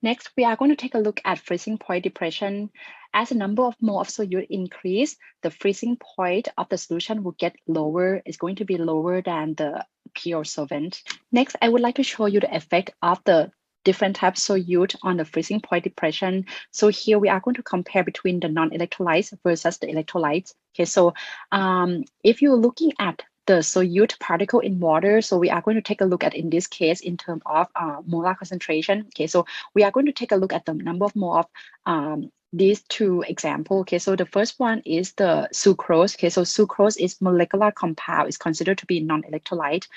Next, we are going to take a look at freezing point depression. As the number of mole of solute increase, the freezing point of the solution will get lower. It's going to be lower than the pure solvent. Next, I would like to show you the effect of the different types of solute on the freezing point depression. So here we are going to compare between the non-electrolytes versus the electrolytes. Okay, so if you're looking at the solute particle in water, so we are going to take a look at, in this case, in terms of molar concentration. Okay, so we are going to take a look at the number of mole of these two examples. Okay, so the first one is the sucrose. Okay, so sucrose is molecular compound, is considered to be non-electrolyte.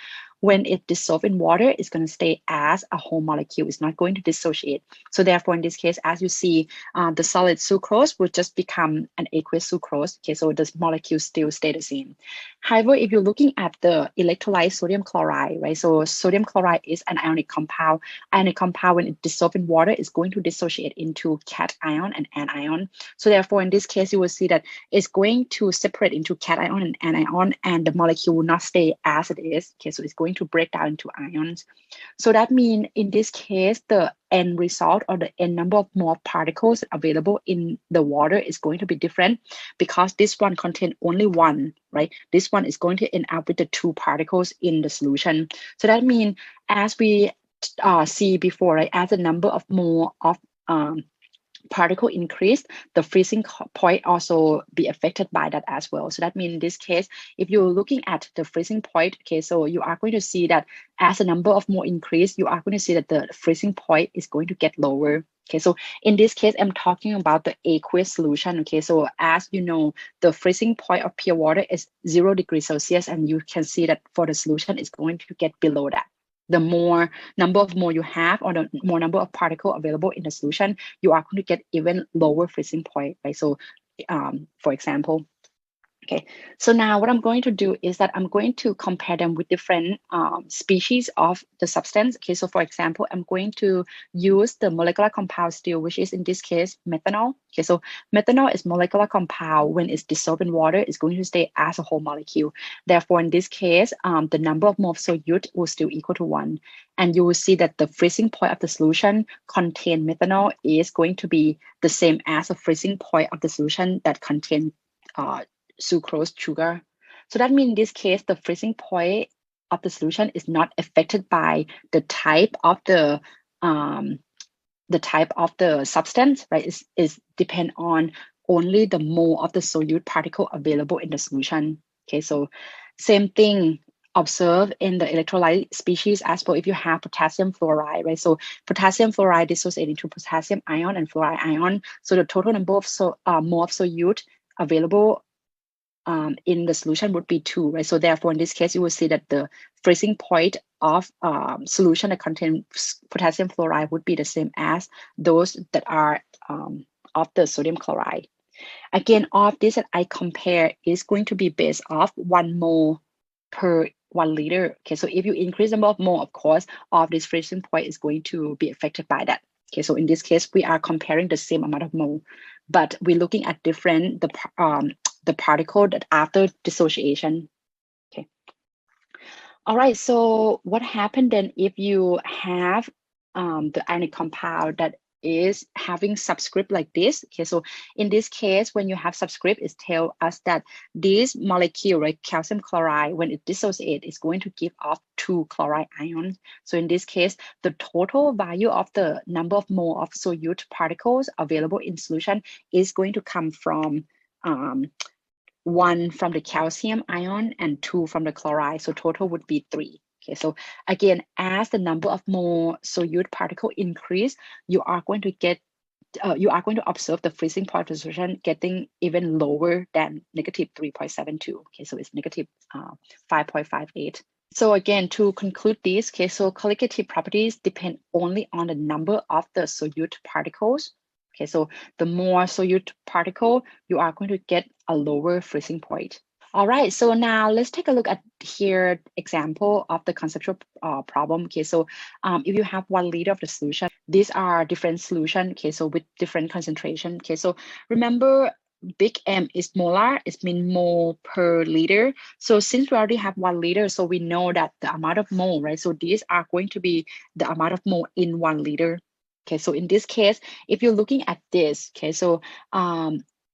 When it dissolves in water, it's going to stay as a whole molecule. It's not going to dissociate. So therefore, in this case, as you see, the solid sucrose will just become an aqueous sucrose. Okay, so the molecules still stay the same. However, if you're looking at the electrolyte sodium chloride, right? So sodium chloride is an ionic compound. Ionic compound, when it dissolves in water, is going to dissociate into cation and anion. So therefore, in this case, you will see that it's going to separate into cation and anion, and the molecule will not stay as it is. Okay, so it's going to break down into ions. So that means in this case, the end result, or the end number of mole particles available in the water, is going to be different, because this one contains only one, right? This one is going to end up with the two particles in the solution. So that means, as we see before, right, as the number of mole of particle increase, the freezing point also be affected by that as well. So that means in this case, if you're looking at the freezing point, okay, so you are going to see that as the number of mole increase, you are going to see that the freezing point is going to get lower. Okay, so in this case, I'm talking about the aqueous solution. Okay, so as you know, the freezing point of pure water is 0 degrees Celsius, and you can see that for the solution, it's going to get below that. The more number of mole you have, or the more number of particle available in the solution, you are going to get even lower freezing point, right? So for example, okay, so now what I'm going to do is that I'm going to compare them with different species of the substance. Okay, so for example, I'm going to use the molecular compound still, which is in this case methanol. Okay, so methanol is molecular compound. When it's dissolved in water, it's going to stay as a whole molecule. Therefore, in this case, the number of mole of solute will still equal to 1. And you will see that the freezing point of the solution contain methanol is going to be the same as the freezing point of the solution that contain sucrose, sugar. So that means in this case, the freezing point of the solution is not affected by the type of the substance, right? Is depend on only the mole of the solute particle available in the solution. Okay, so same thing observed in the electrolyte species as well. If you have potassium fluoride, right? So potassium fluoride dissociates into potassium ion and fluoride ion. So the total number of mole of solute available in the solution would be 2, right? So therefore, in this case, you will see that the freezing point of solution that contains potassium fluoride would be the same as those that are of the sodium chloride. Again, all of this that I compare is going to be based off 1 mole per 1 liter. Okay, so if you increase the number of mole, of course, all of this freezing point is going to be affected by that. Okay, so in this case, we are comparing the same amount of mole, but we're looking at different the particle that after dissociation. Okay. All right. So what happened then if you have the ionic compound that is having subscript like this? Okay. So in this case, when you have subscript, it tells us that this molecule, right, calcium chloride, when it dissociates, is going to give off 2 chloride ions. So in this case, the total value of the number of mole of solute particles available in solution is going to come from 1 from the calcium ion and 2 from the chloride. So total would be 3. Okay, so again, as the number of more solute particle increase, you are going to observe the freezing point of the solution getting even lower than negative 3.72. Okay, so it's negative 5.58. So again, to conclude this, okay, so colligative properties depend only on the number of the solute particles. Okay, so the more solute particle, you are going to get a lower freezing point. All right, so now let's take a look at here example of the conceptual problem. Okay, so if you have 1 liter of the solution, these are different solution. Okay, so with different concentration. Okay, so remember, big M is molar, it means mole per liter. So since we already have 1 liter, so we know that the amount of mole, right? So these are going to be the amount of mole in 1 liter. Okay, so in this case, if you're looking at this, okay, so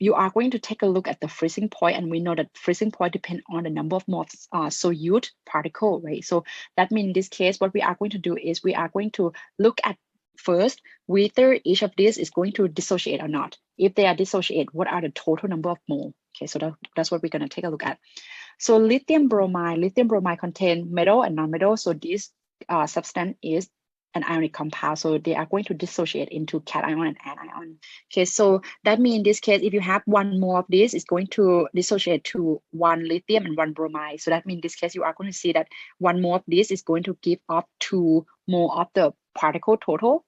you are going to take a look at the freezing point, and we know that freezing point depends on the number of moles solute particle, right? So that means in this case, what we are going to do is we are going to look at first whether each of these is going to dissociate or not. If they are dissociate, what are the total number of mole? Okay, so that's what we're going to take a look at. So lithium bromide contain metal and non-metal. So this substance is an ionic compound. So they are going to dissociate into cation and anion. Okay, so that means in this case, if you have one more of this, it's going to dissociate to one lithium and one bromide. So that means in this case, you are going to see that one more of this is going to give off 2 more of the particle total.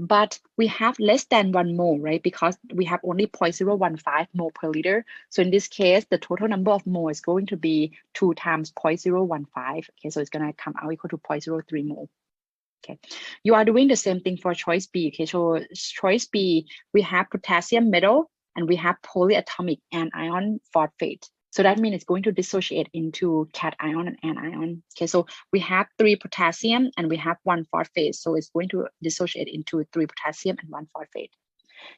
But we have less than 1 mole, right? Because we have only 0.015 mole per liter. So in this case, the total number of mole is going to be 2 times 0.015. Okay, so it's going to come out equal to 0.03 mole. Okay, you are doing the same thing for choice B. Okay, so choice B, we have potassium metal and we have polyatomic anion phosphate. So that means it's going to dissociate into cation and anion. Okay, so we have 3 potassium and we have 1 phosphate. So it's going to dissociate into 3 potassium and 1 phosphate.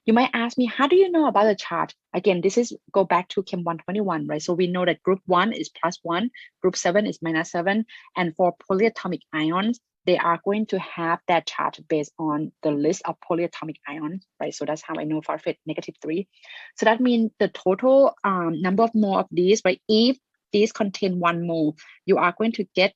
You might ask me, how do you know about the charge? Again, this is go back to Chem 121, right? So we know that group 1 is +1, group 7 is -7. And for polyatomic ions, they are going to have that charge based on the list of polyatomic ions, right? So that's how I know phosphate -3. So that means the total number of mole of these, right? If these contain 1 mole, you are going to get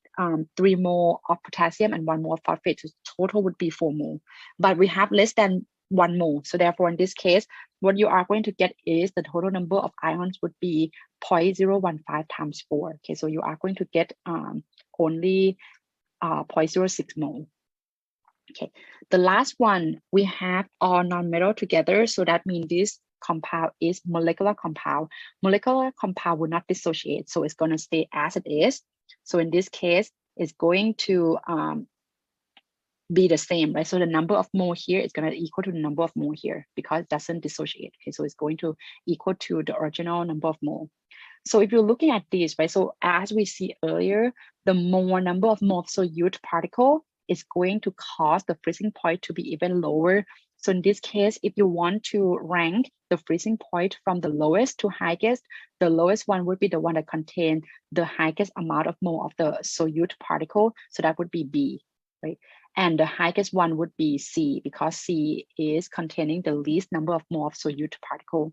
3 mole of potassium and 1 mole of phosphate. So total would be 4 mole. But we have less than 1 mole. So therefore, in this case, what you are going to get is the total number of ions would be 0.015 times 4. Okay, so you are going to get only 0.06 mole. Okay, the last one, we have all non-metal together. So that means this compound is molecular compound. Molecular compound will not dissociate. So it's going to stay as it is. So in this case, it's going to be the same, right? So the number of mole here is going to equal to the number of mole here because it doesn't dissociate. Okay, so it's going to equal to the original number of mole. So if you're looking at this, right, so as we see earlier, the more number of mole of solute particle is going to cause the freezing point to be even lower. So in this case, if you want to rank the freezing point from the lowest to highest, the lowest one would be the one that contains the highest amount of mole of the solute particle. So that would be B, right? And the highest one would be C because C is containing the least number of mole of solute particle.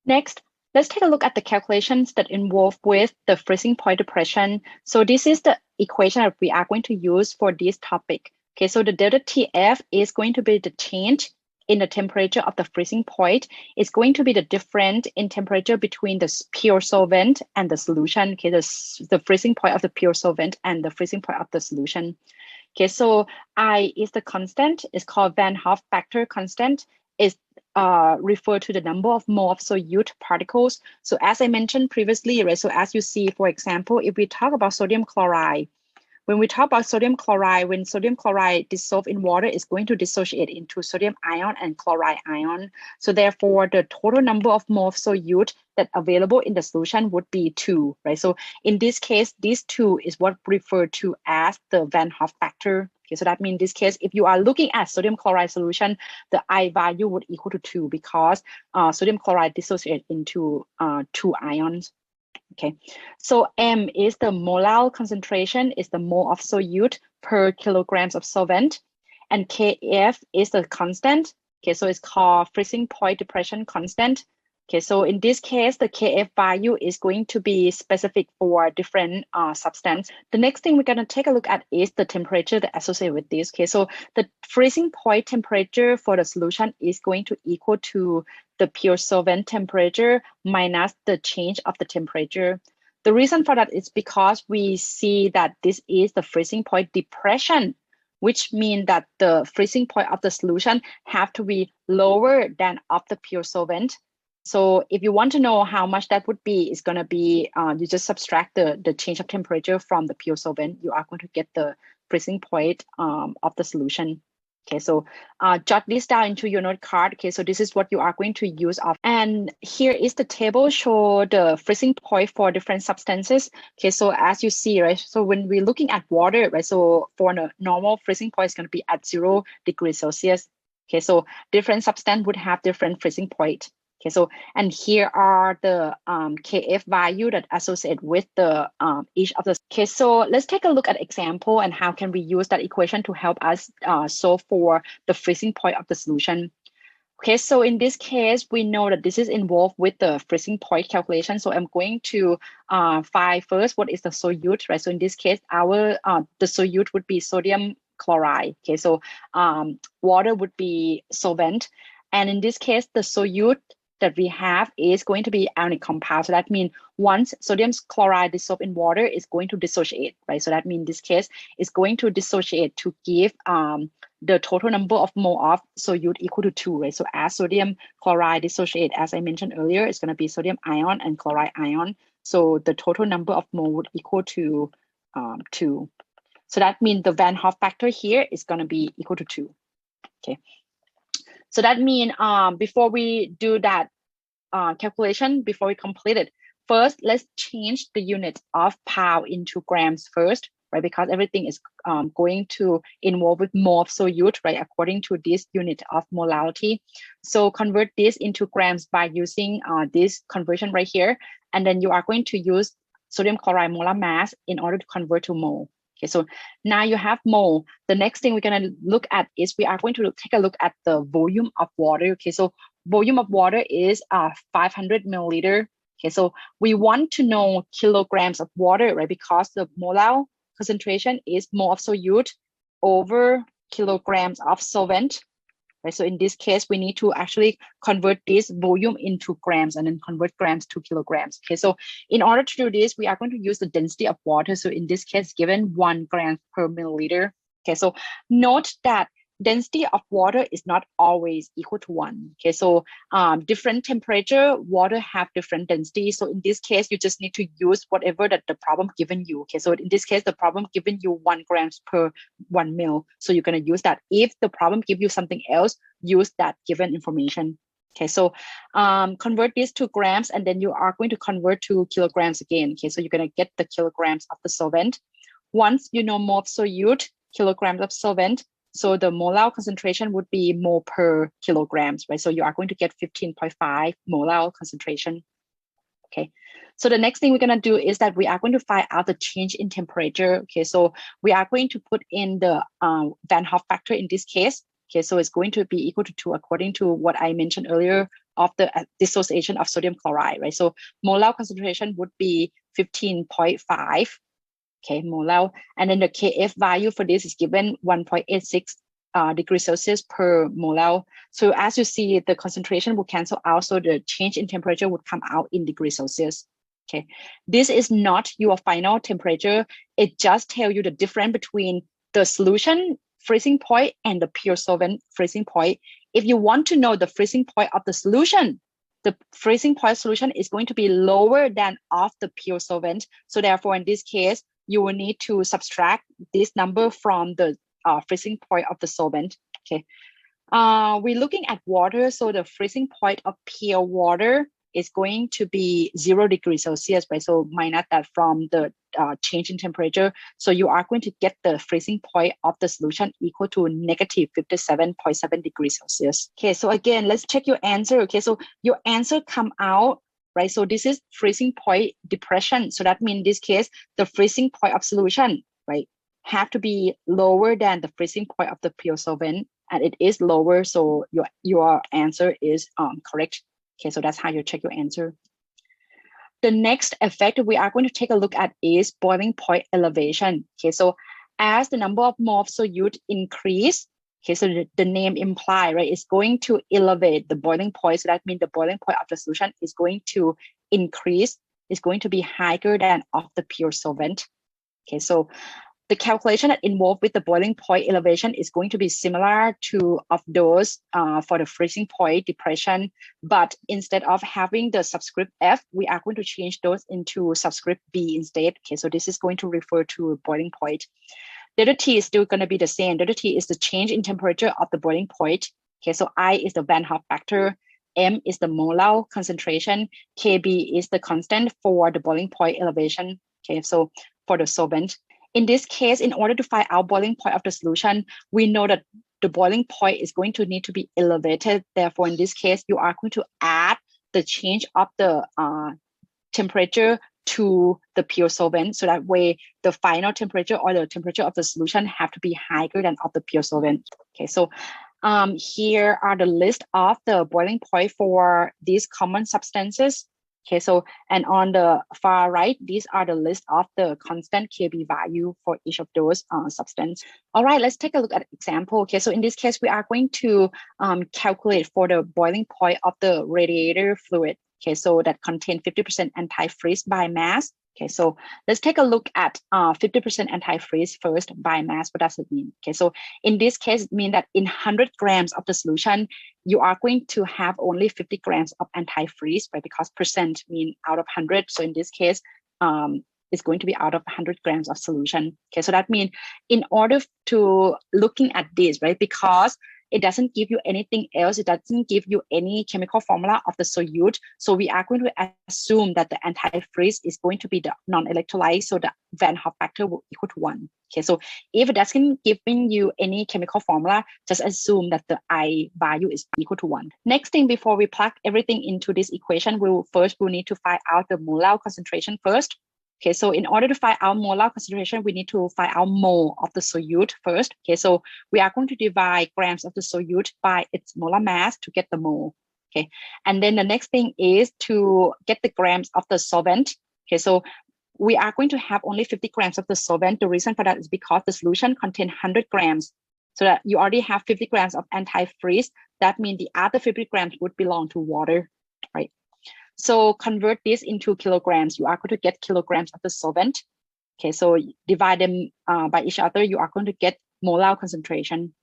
Next, let's take a look at the calculations that involve with the freezing point depression. So this is the equation that we are going to use for this topic. Okay, so the delta TF is going to be the change in the temperature of the freezing point. It's going to be the difference in temperature between the pure solvent and the solution. Okay, the freezing point of the pure solvent and the freezing point of the solution. Okay, so I is the constant. It's called Van Hoff factor constant. Is refer to the number of mole of solute particles. So as I mentioned previously, right? So as you see, for example, if we talk about sodium chloride, when we talk about sodium chloride, when sodium chloride dissolve in water, it's going to dissociate into sodium ion and chloride ion. So therefore, the total number of mole of solute that available in the solution would be 2, right? So in this case, this 2 is what referred to as the Van Hoff factor. Okay, so that means in this case, if you are looking at sodium chloride solution, the I value would equal to 2 because sodium chloride dissociates into 2 ions. Okay, so M is the molar concentration, is the mole of solute per kilograms of solvent, and Kf is the constant. Okay, so it's called freezing point depression constant. Okay, so in this case, the Kf value is going to be specific for different substance. The next thing we're going to take a look at is the temperature that associated with this. Okay, so the freezing point temperature for the solution is going to equal to the pure solvent temperature minus the change of the temperature. The reason for that is because we see that this is the freezing point depression, which means that the freezing point of the solution have to be lower than of the pure solvent. So if you want to know how much that would be, it's going to be, you just subtract the change of temperature from the pure solvent. You are going to get the freezing point of the solution. Okay, so jot this down into your note card. Okay, so this is what you are going to use of. And here is the table show the freezing point for different substances. Okay, so as you see, right, so when we're looking at water, right, so for the normal freezing point is going to be at 0 degrees Celsius. Okay, so different substance would have different freezing point. Okay, so and here are the Kf value that associate with the each of the. Okay, so let's take a look at example and how can we use that equation to help us solve for the freezing point of the solution. Okay, so in this case, we know that this is involved with the freezing point calculation. So I'm going to find first what is the solute, right? So in this case, our the solute would be sodium chloride. Okay, so water would be solvent, and in this case, the solute that we have is going to be ionic compound. So that means once sodium chloride dissolved in water, is going to dissociate, right? So that means in this case, it's going to dissociate to give the total number of mole of solute equal to 2, right? So as sodium chloride dissociate, as I mentioned earlier, it's going to be sodium ion and chloride ion. So the total number of mole would equal to 2. So that means the Van Hoff factor here is going to be equal to 2. Okay. So that means before we do that calculation, before we complete it, first let's change the unit of pound into grams first, right? Because everything is going to involve with mole of solute, right? According to this unit of molality. So convert this into grams by using this conversion right here, and then you are going to use sodium chloride molar mass in order to convert to mole. Okay, so now you have mole. The next thing we're going to look at is we are going to take a look at the volume of water. Okay, so volume of water is 500 milliliter. Okay, so we want to know kilograms of water, right? Because the molar concentration is mole of solute over kilograms of solvent. Right? So in this case, we need to actually convert this volume into grams and then convert grams to kilograms. Okay, so in order to do this, we are going to use the density of water. So in this case, given 1 gram per milliliter. Okay, so note that density of water is not always equal to 1. Okay, so different temperature, water have different density. So in this case, you just need to use whatever that the problem given you. Okay, so in this case, the problem given you 1 grams per 1 mil. So you're going to use that. If the problem give you something else, use that given information. Okay, so convert this to grams, and then you are going to convert to kilograms again. Okay, so you're going to get the kilograms of the solvent. Once you know mole of solute, kilograms of solvent, so the molar concentration would be mole per kilograms, right? So you are going to get 15.5 molar concentration. Okay, so the next thing we're going to do is that we are going to find out the change in temperature. Okay, so we are going to put in the Van Hoff factor in this case. Okay, so it's going to be equal to 2 according to what I mentioned earlier of the dissociation of sodium chloride, right? So molar concentration would be 15.5. Okay, molar, and then the Kf value for this is given 1.86 degrees Celsius per molar. So as you see, the concentration will cancel out, so the change in temperature would come out in degrees Celsius. Okay, this is not your final temperature. It just tells you the difference between the solution freezing point and the pure solvent freezing point. If you want to know the freezing point of the solution, the freezing point solution is going to be lower than of the pure solvent. So therefore, in this case, you will need to subtract this number from the freezing point of the solvent. Okay, we're looking at water. So the freezing point of pure water is going to be 0 degrees Celsius, right? So minus that from the change in temperature. So you are going to get the freezing point of the solution equal to negative 57.7 degrees Celsius. Okay, so again, let's check your answer. Okay, so your answer come out, right? So this is freezing point depression. So that means in this case, the freezing point of solution, right, have to be lower than the freezing point of the pure solvent, and it is lower. So your answer is correct. Okay, so that's how you check your answer. The next effect we are going to take a look at is boiling point elevation. Okay, so as the number of mole of solute increase, okay, so the name imply, right, it's going to elevate the boiling point. So that means the boiling point of the solution is going to increase, is going to be higher than of the pure solvent. Okay, so the calculation that involved with the boiling point elevation is going to be similar to of those for the freezing point depression, but instead of having the subscript F, we are going to change those into subscript B instead. Okay, so this is going to refer to boiling point. Delta T is still going to be the same. Delta T is the change in temperature of the boiling point. Okay, so I is the Van Hoff factor, M is the molar concentration, Kb is the constant for the boiling point elevation. Okay, so for the solvent. In this case, in order to find out boiling point of the solution, we know that the boiling point is going to need to be elevated. Therefore, in this case, you are going to add the change of the temperature to the pure solvent. So that way the final temperature or the temperature of the solution have to be higher than of the pure solvent. Okay, so here are the list of the boiling point for these common substances. Okay, so and on the far right, these are the list of the constant Kb value for each of those substance. All right, let's take a look at an example. Okay, so in this case, we are going to calculate for the boiling point of the radiator fluid. Okay, so that contain 50% antifreeze by mass. Okay, so let's take a look at 50% antifreeze first by mass. What does it mean? Okay, so in this case, it means that in 100 grams of the solution, you are going to have only 50 grams of antifreeze, right? Because percent mean out of 100. So in this case, it's going to be out of 100 grams of solution. Okay, so that means in order to looking at this, right? Because it doesn't give you anything else. It doesn't give you any chemical formula of the solute. So we are going to assume that the antifreeze is going to be the non-electrolyte. So the Van Hoff factor will equal to 1. Okay, so if it doesn't give you any chemical formula, just assume that the I value is equal to 1. Next thing, before we plug everything into this equation, we'll need to find out the molar concentration first. Okay, so in order to find out molar concentration, we need to find out mole of the solute first. Okay, so we are going to divide grams of the solute by its molar mass to get the mole. Okay, and then the next thing is to get the grams of the solvent. Okay, so we are going to have only 50 grams of the solvent. The reason for that is because the solution contains 100 grams. So that you already have 50 grams of antifreeze. That means the other 50 grams would belong to water, right? So convert this into kilograms. You are going to get kilograms of the solvent. Okay, so divide them by each other. You are going to get molar concentration.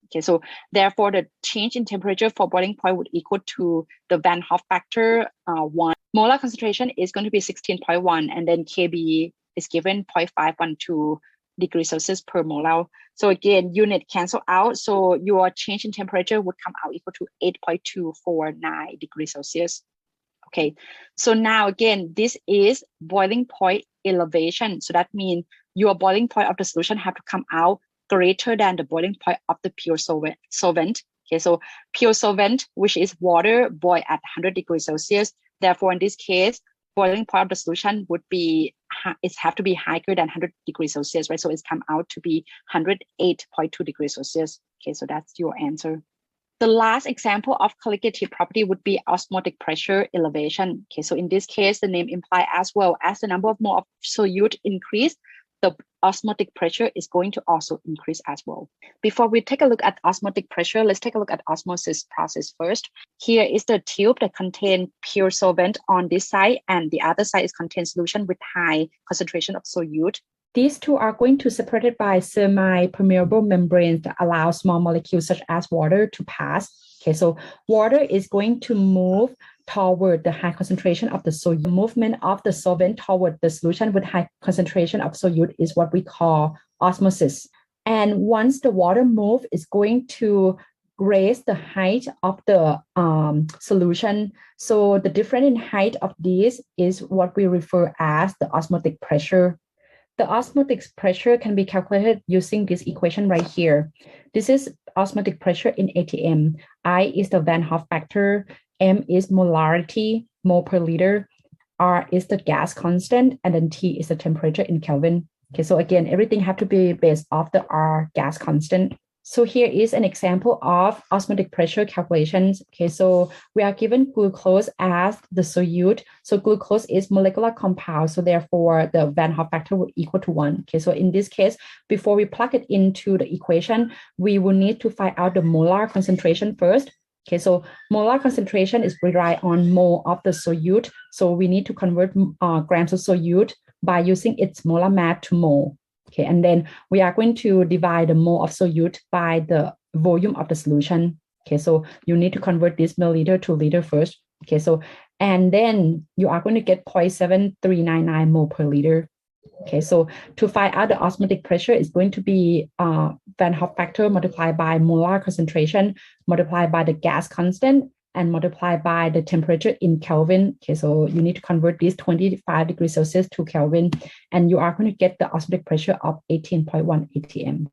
Okay, so therefore the change in temperature for boiling point would equal to the Van Hoff factor 1. Molar concentration is going to be 16.1, and then Kb is given 0.512 degrees Celsius per molar. So again, unit cancel out. So your change in temperature would come out equal to 8.249 degrees Celsius. Okay, so now again, this is boiling point elevation. So that means your boiling point of the solution have to come out greater than the boiling point of the pure solvent. Okay, so pure solvent, which is water, boil at 100 degrees Celsius. Therefore, in this case, boiling point of the solution would be, it have to be higher than 100 degrees Celsius, right? So it's come out to be 108.2 degrees Celsius. Okay, so that's your answer. The last example of colligative property would be osmotic pressure elevation. Okay, so in this case, the name implies as well as the number of mole of solute increase, the osmotic pressure is going to also increase as well. Before we take a look at osmotic pressure, let's take a look at osmosis process first. Here is the tube that contains pure solvent on this side, and the other side is contains solution with high concentration of solute. These two are going to separated by semi-permeable membranes that allow small molecules such as water to pass. Okay, so water is going to move toward the high concentration of the solute. The movement of the solvent toward the solution with high concentration of solute is what we call osmosis. And once the water moves, it's going to raise the height of the solution. So the difference in height of these is what we refer as the osmotic pressure. The osmotic pressure can be calculated using this equation right here. This is osmotic pressure in atm. I is the Van Hoff factor, m is molarity, mole per liter, r is the gas constant, and then T is the temperature in Kelvin. Okay, so again, everything have to be based off the R gas constant. So here is an example of osmotic pressure calculations. Okay, so we are given glucose as the solute. So glucose is molecular compound. So therefore the Van Hoff factor will equal to 1. Okay, so in this case, before we plug it into the equation, we will need to find out the molar concentration first. Okay, so molar concentration is rely on mole of the solute. So we need to convert grams of solute by using its molar mass to mole. Okay, and then we are going to divide the mole of solute by the volume of the solution. Okay, so you need to convert this milliliter to liter first. Okay, so, and then you are going to get 0.7399 mole per liter. Okay, so to find out the osmotic pressure is going to be Van Hoff factor multiplied by molar concentration, multiplied by the gas constant, and multiplied by the temperature in Kelvin. Okay, so you need to convert this 25 degrees Celsius to Kelvin, and you are going to get the osmotic pressure of 18.1 atm.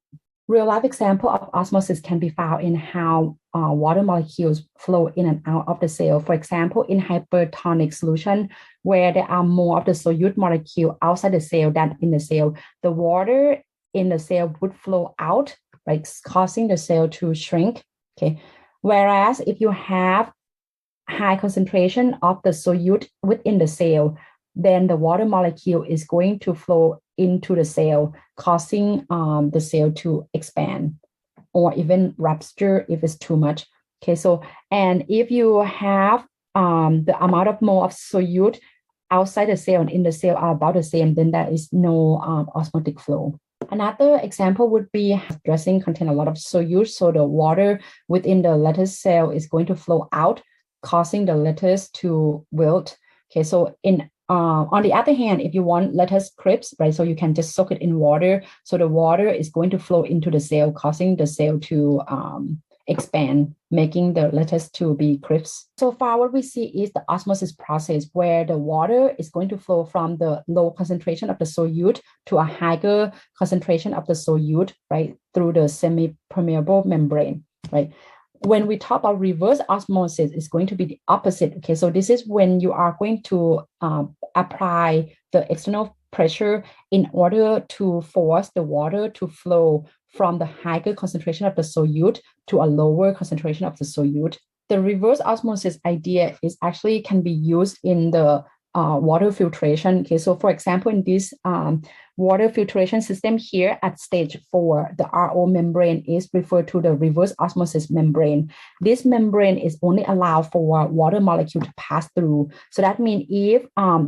Real-life example of osmosis can be found in how water molecules flow in and out of the cell. For example, in hypertonic solution, where there are more of the solute molecule outside the cell than in the cell, the water in the cell would flow out, right, causing the cell to shrink. Okay. Whereas if you have high concentration of the solute within the cell, then the water molecule is going to flow into the cell, causing the cell to expand or even rupture if it's too much. Okay, so, and if you have the amount of mole of solute outside the cell and in the cell are about the same, then there is no osmotic flow. Another example would be dressing contain a lot of solute, so the water within the lettuce cell is going to flow out, causing the lettuce to wilt. Okay, so on the other hand, if you want lettuce crisps, right, so you can just soak it in water. So the water is going to flow into the cell, causing the cell to expand, making the lettuce to be crisp. So far, what we see is the osmosis process, where the water is going to flow from the low concentration of the solute to a higher concentration of the solute, right, through the semi-permeable membrane, right? When we talk about reverse osmosis, it's going to be the opposite. Okay, so this is when you are going to apply the external pressure in order to force the water to flow from the higher concentration of the solute to a lower concentration of the solute. The reverse osmosis idea is actually can be used in the water filtration. Okay, so for example, in this water filtration system here at stage 4, the RO membrane is referred to the reverse osmosis membrane. This membrane is only allowed for water molecule to pass through. So that means if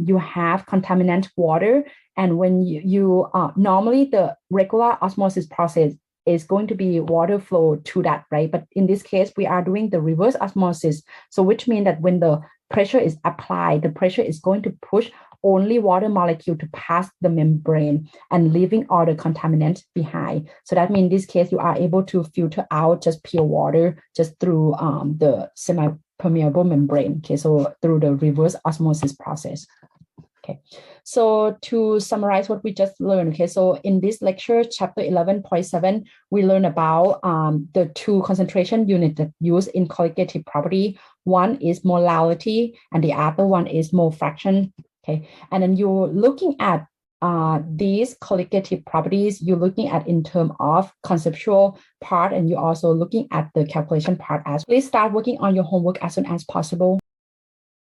you have contaminant water, and when you normally the regular osmosis process is going to be water flow to that, right? But in this case, we are doing the reverse osmosis. So which means that when the pressure is applied, the pressure is going to push only water molecule to pass the membrane and leaving all the contaminants behind. So that means in this case, you are able to filter out just pure water just through the semi-permeable membrane. Okay, so through the reverse osmosis process. Okay, so to summarize what we just learned, okay, so in this lecture, chapter 11.7, we learn about the two concentration units that used in colligative property. One is molality and the other one is mole fraction. Okay, and then you're looking at these colligative properties, you're looking at in terms of conceptual part, and you're also looking at the calculation part as well. Please start working on your homework as soon as possible.